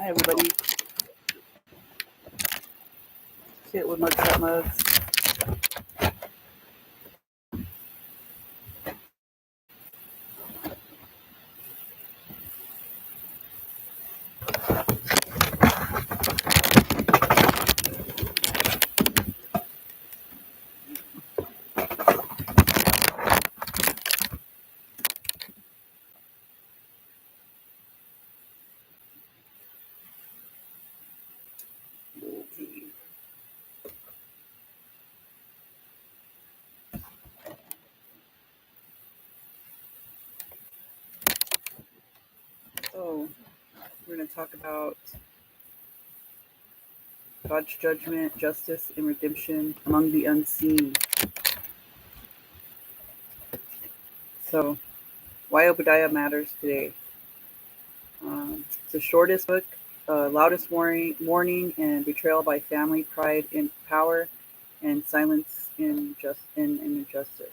Hi, everybody. Sit with mugshot mugs. Okay. So, we're going to talk about God's judgment, justice, and redemption among the unseen. So, why Obadiah matters today. It's the shortest book, loudest warning and betrayal by family, pride in power, and silence in injustice.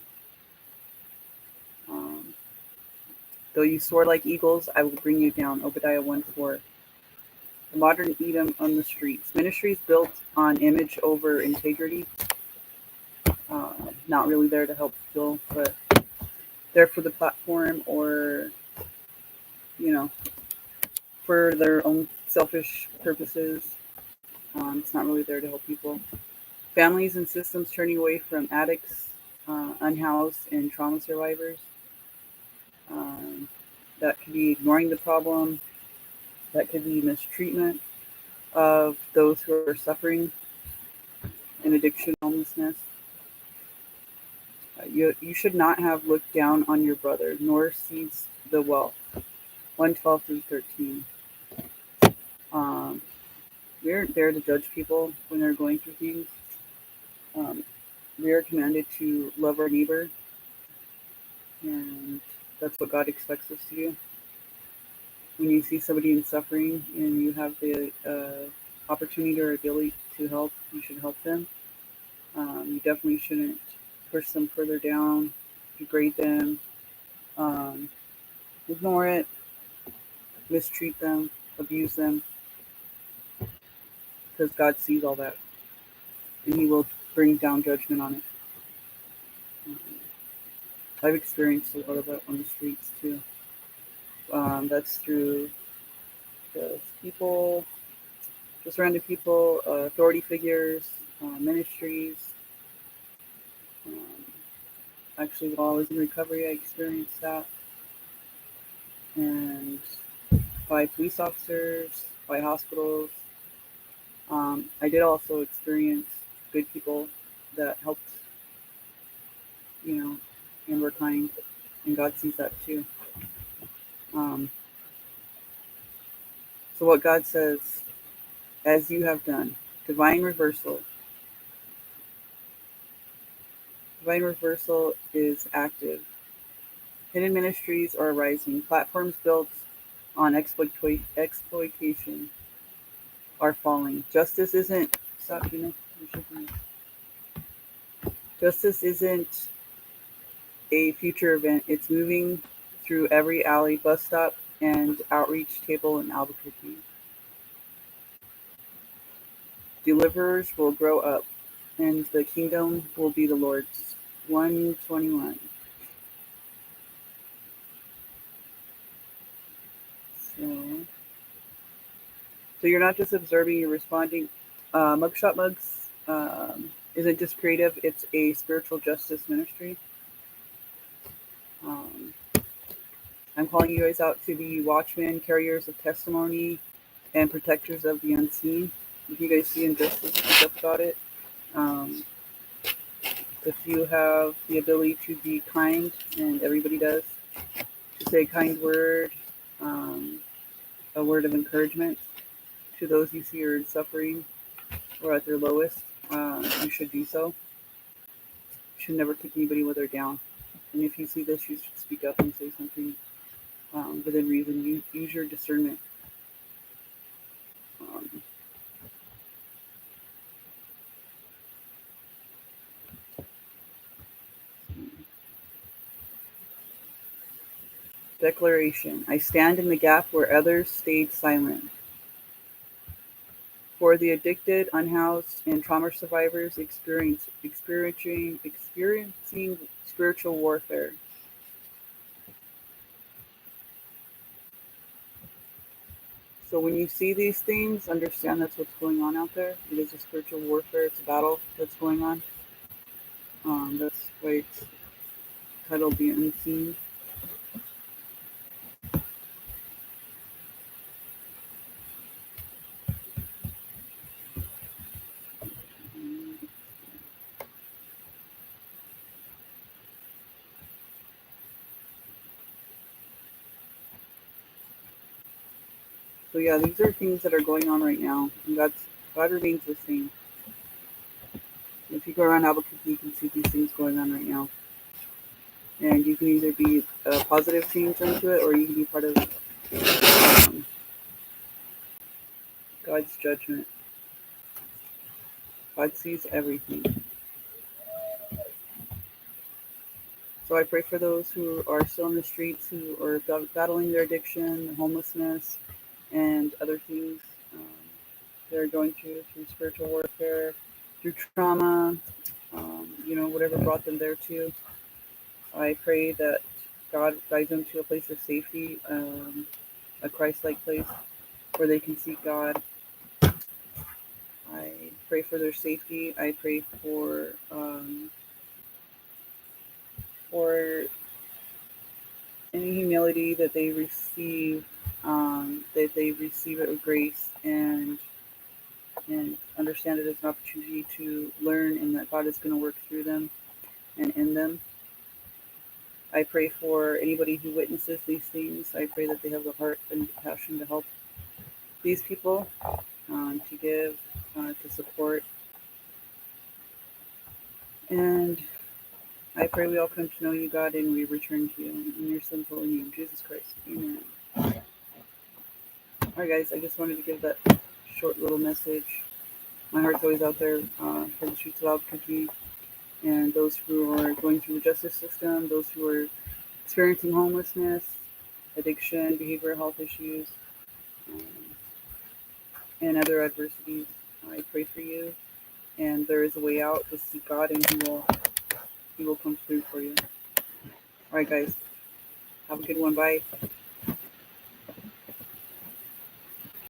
Though you soar like eagles, I will bring you down. Obadiah 1:4. The modern Edom on the streets. Ministries built on image over integrity. Not really there to help people, but there for the platform or, for their own selfish purposes. It's not really there to help people. Families and systems turning away from addicts, unhoused, and trauma survivors. That could be ignoring the problem. That could be mistreatment of those who are suffering in addiction, homelessness. You should not have looked down on your brother, nor seized the wealth. 1:12 through 13. We aren't there to judge people when they're going through things. We are commanded to love our neighbor, and that's what God expects us to do. When you see somebody in suffering and you have the opportunity or ability to help, you should help them. You definitely shouldn't push them further down, degrade them, ignore it, mistreat them, abuse them, because God sees all that, and He will bring down judgment on it. I've experienced a lot of that on the streets too. That's through the people, just random people, authority figures, ministries. Actually, while I was in recovery, I experienced that. And by police officers, by hospitals. I did also experience good people that helped, and were kind, and God sees that too. So what God says, as you have done, divine reversal. Divine reversal is active. Hidden ministries are arising. Platforms built on exploitation are falling. Justice isn't a future event. It's moving through every alley, bus stop, and outreach table in Albuquerque. Deliverers will grow up, and the kingdom will be the Lord's. 1:21. So you're not just observing, you're responding. Mugshot Mugs isn't just creative, it's a spiritual justice ministry. I'm calling you guys out to be watchmen, carriers of testimony, and protectors of the unseen. If you guys see injustice, speak up about it. If you have the ability to be kind, and everybody does, to say a kind word, a word of encouragement to those you see are suffering or at their lowest, you should do so. You should never kick anybody when they're down. And if you see this, you should speak up and say something within reason. You use your discernment. Declaration. I stand in the gap where others stayed silent. For the addicted, unhoused, and trauma survivors experiencing spiritual warfare. So when you see these things, understand that's what's going on out there. It is a spiritual warfare. It's a battle that's going on. That's why it's titled The Unseen. So yeah, these are things that are going on right now, and God remains the same. If you go around Albuquerque, you can see these things going on right now, and you can either be a positive change into it, or you can be part of God's judgment. God sees everything. So I pray for those who are still in the streets, who are battling their addiction, homelessness, and other things they're going through spiritual warfare, through trauma, whatever brought them there too. I pray that God guides them to a place of safety, a Christ-like place where they can seek God. I pray for their safety. I pray for any humility that they receive, that they receive it with grace and understand it as an opportunity to learn, and that God is going to work through them and in them. I pray for anybody who witnesses these things. I pray that they have the heart and passion to help these people, to give, to support. And I pray we all come to know you, God, and we return to you. In your son's holy name, Jesus Christ. Amen. All right, guys, I just wanted to give that short little message. My heart's always out there for the streets of Albuquerque and those who are going through the justice system, those who are experiencing homelessness, addiction, behavioral health issues, um, and other adversities. I pray for you, and there is a way out. Just seek God, and He will come through for you. All right, guys, have a good one. Bye.